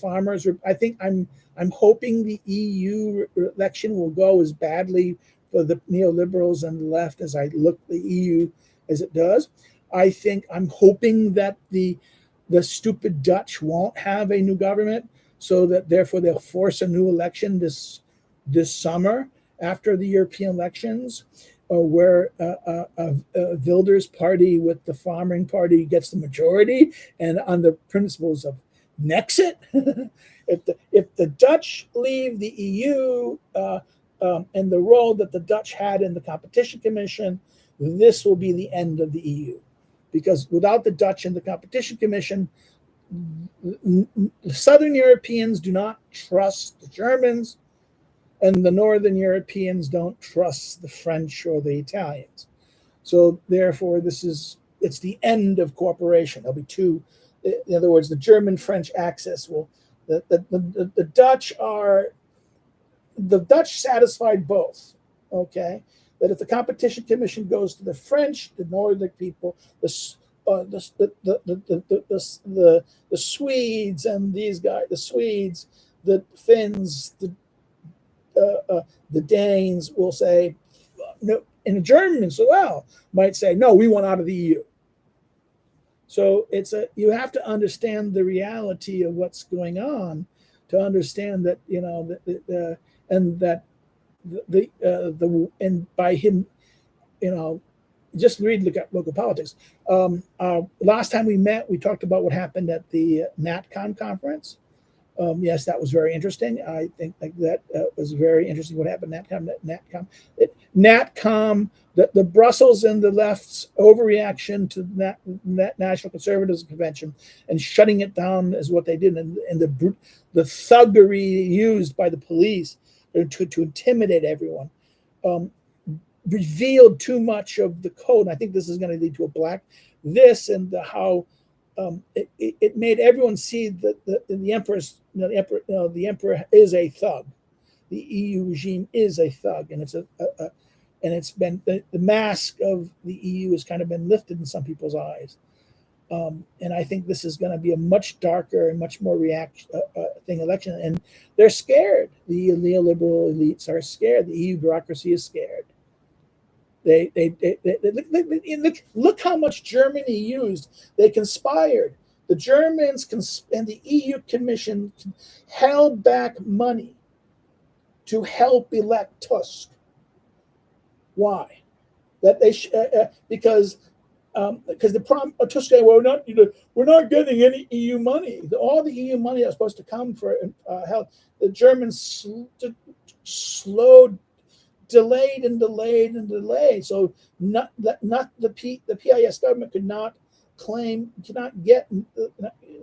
farmers. I'm hoping the EU election will go as badly for the neoliberals and the left as I look the EU as it does. I'm hoping that the stupid Dutch won't have a new government, so that therefore they'll force a new election this summer after the European elections, where Wilders' party with the farming party gets the majority, and on the principles of Nexit. if the Dutch leave the EU and the role that the Dutch had in the Competition Commission, this will be the end of the EU. Because without the Dutch and the Competition Commission, the Southern Europeans do not trust the Germans, and the Northern Europeans don't trust the French or the Italians. So therefore, it's the end of cooperation. There'll be two. In other words, the German-French axis will. The Dutch satisfied both. Okay. That if the Competition Commission goes to the French, the Northern people, the Swedes and these guys, the Swedes, the Finns, the Danes will say no, and the Germans as well might say no, we want out of the EU. So you have to understand the reality of what's going on to understand that and by him, just read local politics. Last time we met, we talked about what happened at the NatCom conference. Yes, that was very interesting. I think that was very interesting what happened at NatCom. The Brussels and the left's overreaction to that National Conservatism Convention and shutting it down is what they did, and the thuggery used by the police to intimidate everyone revealed too much of the code. And I think this is going to lead to how it made everyone see that the emperor is a thug. The EU regime is a thug, and it's been the mask of the EU has kind of been lifted in some people's eyes. And I think this is going to be a much darker and much more election. And they're scared. The neoliberal elites are scared. The EU bureaucracy is scared. They look how much Germany used. They conspired. The Germans and the EU Commission held back money to help elect Tusk. Why? Because the problem, Tusk said, well, we're not getting any EU money. All the EU money that's supposed to come for help, the Germans delayed. So the PIS government cannot get. In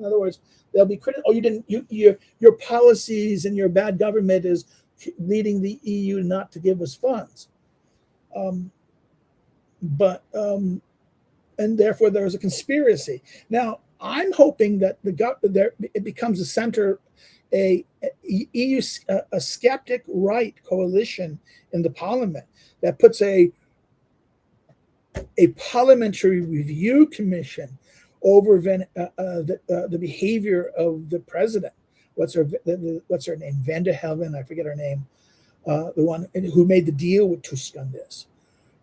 other words, they'll be critical. Your policies and your bad government is leading the EU not to give us funds. And therefore there was a conspiracy. Now, I'm hoping that it becomes a center, a EU a skeptic right coalition in the parliament that puts a parliamentary review commission over the behavior of the president. What's her name? Van Helven, I forget her name. The one who made the deal with Tusk on this,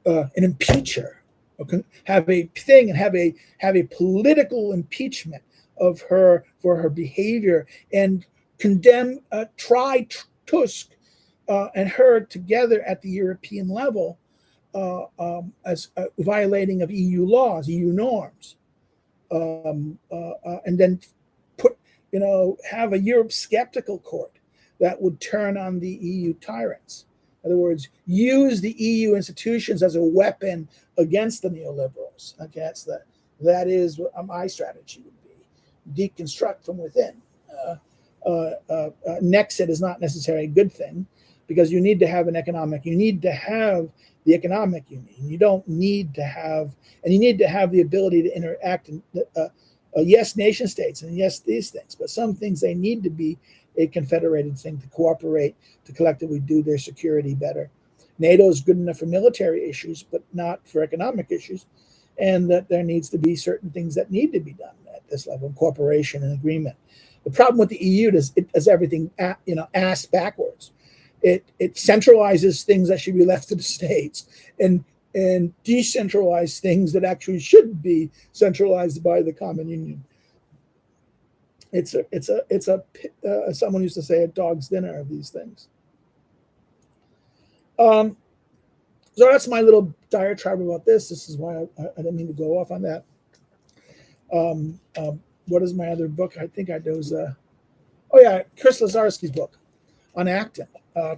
and impeach her. Okay? Have a thing and have a political impeachment of her for her behavior, and condemn, try Tusk and her together at the European level as violating of EU laws, EU norms, and then put, have a Europe skeptical court that would turn on the EU tyrants. In other words, use the EU institutions as a weapon against the neoliberals. Against that is what my strategy would be: deconstruct from within. Nexit is not necessarily a good thing, because you need to have you need to have the economic union. You don't need to have, and you need to have the ability to interact in, yes, nation states, and yes, these things, but some things they need to be a confederated thing to cooperate, to collectively do their security better. NATO is good enough for military issues, but not for economic issues, and that there needs to be certain things that need to be done at this level of cooperation and agreement. The problem with the EU is it does everything ass backwards. It centralizes things that should be left to the states, and decentralize things that actually should be centralized by the common union. It's someone used to say, a dog's dinner of these things. So that's my little diatribe about this. This is why I didn't mean to go off on that. What is my other book? I think there was Chris Lazarski's book on Acton.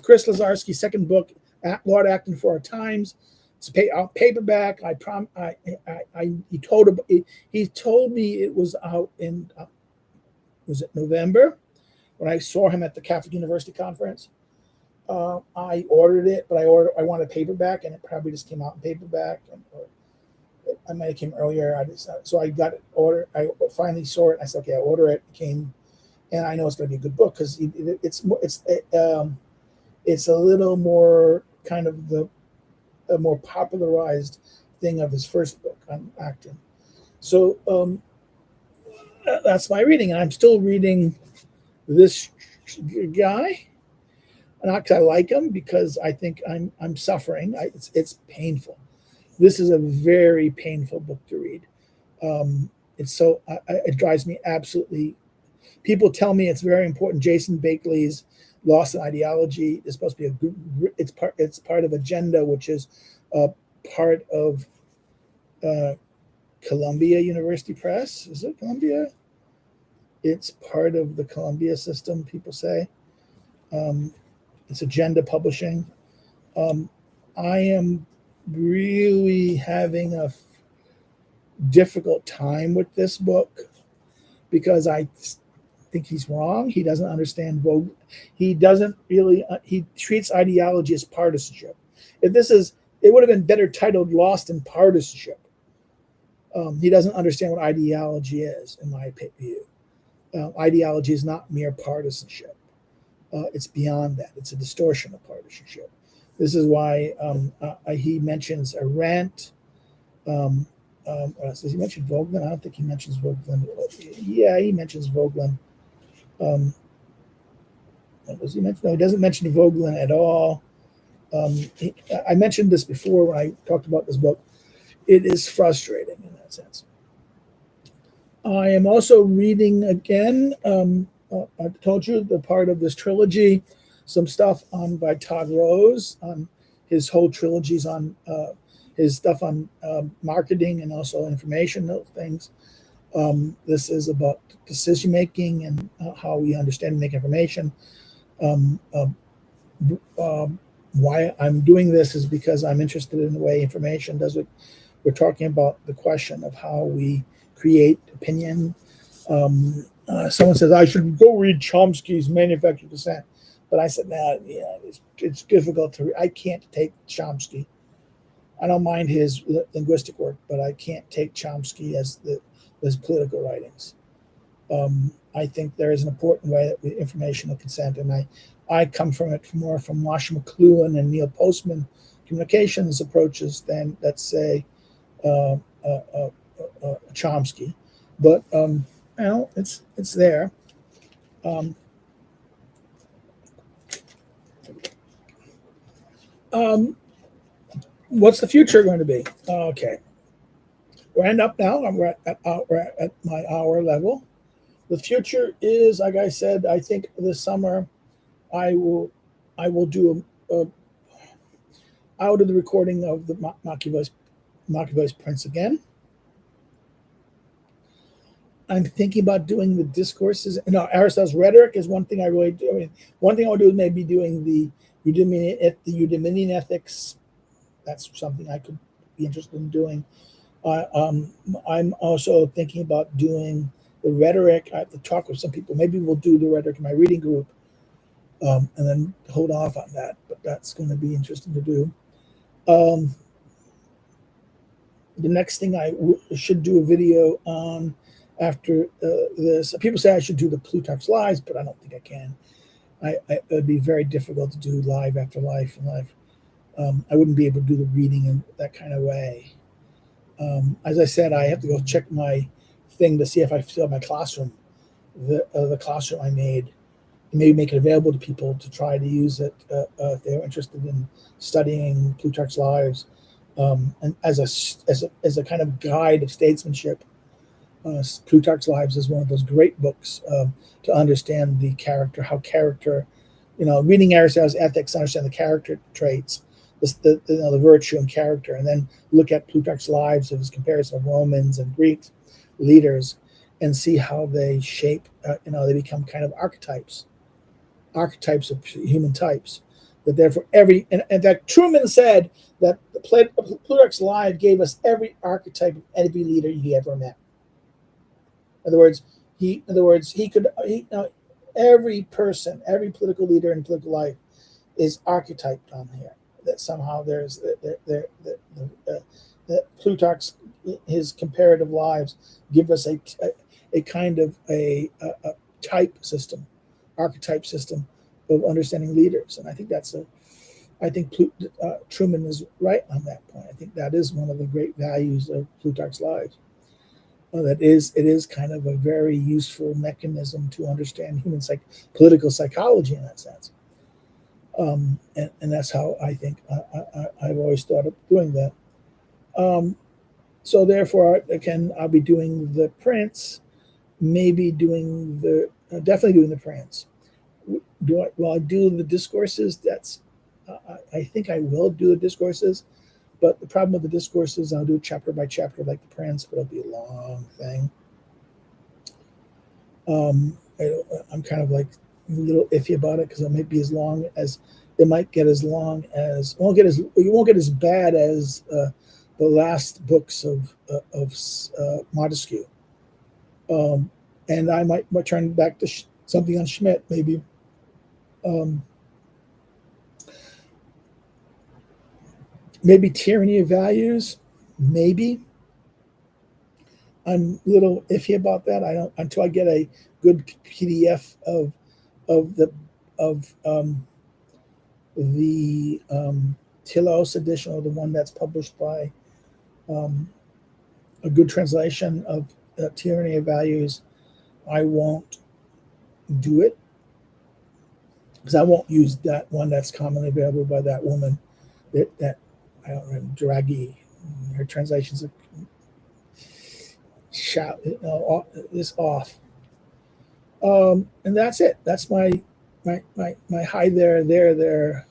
Chris Lazarski's second book, Lord Acton for Our Times. It's a paperback. He told me it was out in was it November, when I saw him at the Catholic University conference. I ordered it, but I wanted paperback, and it probably just came out in paperback, or I might have came earlier. So I got it ordered. I finally saw it. I said, okay, I'll order it. It came, and I know it's going to be a good book, because it's a little more kind of a more popularized thing of his first book on Acton. So that's my reading, and I'm still reading this guy, not because I like him, because I think I'm suffering. It's painful. This is a very painful book to read. It drives me absolutely. People tell me it's very important. Jason Bakley's Lost in Ideology is supposed to be it's part of Agenda, which is part of Columbia University Press. Is it Columbia? It's part of the Columbia system, people say. It's Agenda Publishing. I am really having a difficult time with this book, because I think he's wrong. He doesn't understand Vogue. He doesn't really. He treats ideology as partisanship. It would have been better titled "Lost in Partisanship." He doesn't understand what ideology is, in my view. Ideology is not mere partisanship. It's beyond that. It's a distortion of partisanship. This is why he mentions Arendt. Does he mention Vogelin? I don't think he mentions Vogelin. Yeah, he mentions Vogelin. Does he mention? No, he doesn't mention Vogelin at all. I mentioned this before when I talked about this book. It is frustrating in that sense. I am also reading again. I told you the part of this trilogy, some stuff by Todd Rose on his whole trilogies on his stuff on marketing and also information things. This is about decision making and how we understand and make information. Why I'm doing this is because I'm interested in the way information does it. We're talking about the question of how we create opinion. Someone says I should go read Chomsky's Manufactured Dissent, but I said, nah, yeah, it's difficult to read. I can't take Chomsky. I don't mind his linguistic work, but I can't take Chomsky as the his political writings. I think there is an important way that with informational consent, and I come from it more from Marshall McLuhan and Neil Postman communications approaches than, let's say, uh, uh, uh, Chomsky. But well, it's there. Um, um, what's the future going to be? Okay, we're end up now. We're at my hour level. The future is, like I said, I think this summer I will I will do a out of the recording of the Machiavelli's Prince again. I'm thinking about doing the discourses. No, Aristotle's rhetoric is one thing I really do. I mean, one thing I want to do is maybe doing the Eudemonian ethics. That's something I could be interested in doing. I'm also thinking about doing the rhetoric. I have to talk with some people. Maybe we'll do the rhetoric in my reading group, and then hold off on that. But that's going to be interesting to do. Um, the next thing should do a video on after this. People say I should do the Plutarch's Lives, but I don't think I can. It would be very difficult to do live after life and life. I wouldn't be able to do the reading in that kind of way. As I said, I have to go check my thing to see if I still have my classroom, the classroom I made, and maybe make it available to people to try to use it if they're interested in studying Plutarch's Lives, and as a kind of guide of statesmanship. Plutarch's Lives is one of those great books to understand the character, how character, reading Aristotle's Ethics, understand the character traits, the virtue and character, and then look at Plutarch's Lives of his comparison of Romans and Greek leaders, and see how they shape. They become kind of archetypes of human types. That therefore in fact, Truman said that Plutarch's Lives gave us every archetype of every leader he ever met. In other words, every person, every political leader in political life is archetyped on here. That somehow there's Plutarch's his comparative lives give us a kind of a type system, archetype system of understanding leaders, and I think Truman is right on that point. I think that is one of the great values of Plutarch's Lives. It is kind of a very useful mechanism to understand political psychology in that sense. And that's how I think I've always thought of doing that. So therefore, again, I'll be doing the Prince, maybe definitely doing the Prince. Will I do the discourses? I think I will do the discourses. But the problem with the discourses, I'll do it chapter by chapter like the Prince, but it'll be a long thing. I'm kind of like a little iffy about it because it might be as long as it might get as long as it won't get as bad as the last books of Montesquieu. And I might turn back to something on Schmidt maybe. Maybe Tyranny of Values, maybe. I'm a little iffy about that. I don't until I get a good PDF of the Tilos edition, or the one that's published by a good translation of Tyranny of Values. I won't do it because I won't use that one that's commonly available by that woman. That I don't know, Draghi. Her translations are is off. And that's it. That's my hi there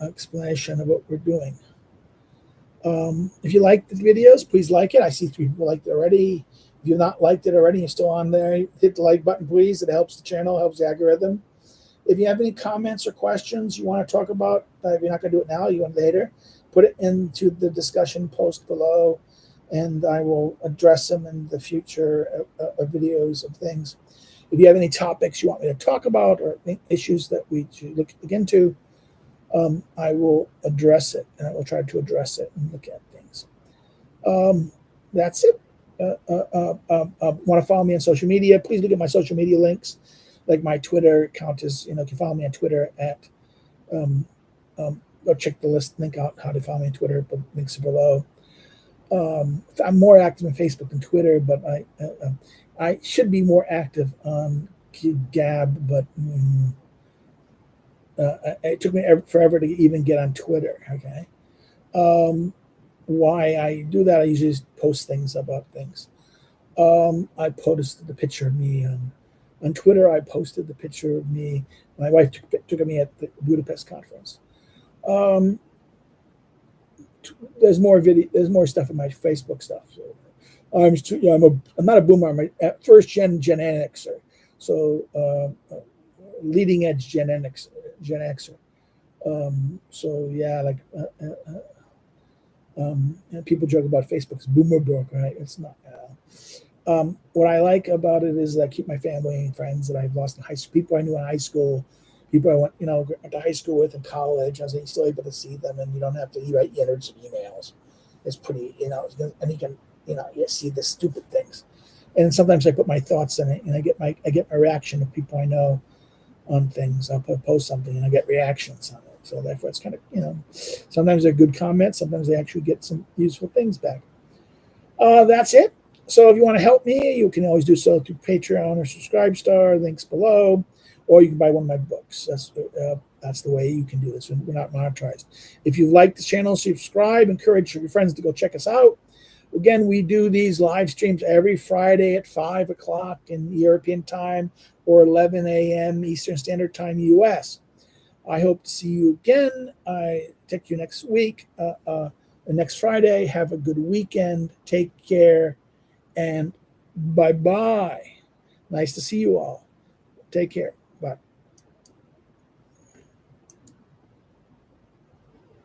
explanation of what we're doing. If you like the videos, please like it. I see 3 people liked it already. If you've not liked it already, you're still on there, hit the like button, please. It helps the channel, helps the algorithm. If you have any comments or questions you want to talk about, if you're not going to do it now, you want later, put it into the discussion post below, and I will address them in the future videos of things. If you have any topics you want me to talk about or issues that we should look into, I will address it, and I will try to address it and look at things. That's it. want to follow me on social media, please look at my social media links. Like my Twitter account is, you can follow me on Twitter at, go check the link out how to follow me on Twitter, but links are below. I'm more active on Facebook than Twitter, but I should be more active on Gab, but it took me forever to even get on Twitter. Okay. Why I do that, I usually just post things about things. I posted the picture of me on Twitter. I posted the picture of me. My wife took me at the Budapest conference. There's more video. There's more stuff in my Facebook stuff. So I'm not a boomer. I'm a first gen Xer. So leading edge Gen Xer. So yeah, like people joke about Facebook's boomer book, right? It's not. What I like about it is that I keep my family and friends that I've lost in high school, people I knew in high school, people I went to high school with in college. I was still able to see them, and you don't have to write hundreds of emails. It's pretty, and you can, you see the stupid things. And sometimes I put my thoughts in it, and I get my reaction of people I know on things. I'll post something, and I get reactions on it. So therefore, it's kind of, sometimes they're good comments. Sometimes they actually get some useful things back. That's it. So if you want to help me, you can always do so through Patreon or Subscribestar, links below, or you can buy one of my books. That's the way you can do this. We're not monetized. If you like the channel, subscribe. Encourage your friends to go check us out. Again, we do these live streams every Friday at 5 o'clock in European time or 11 a.m. Eastern Standard Time, U.S. I hope to see you again. I take you next week, next Friday. Have a good weekend. Take care. And bye-bye. Nice to see you all. Take care.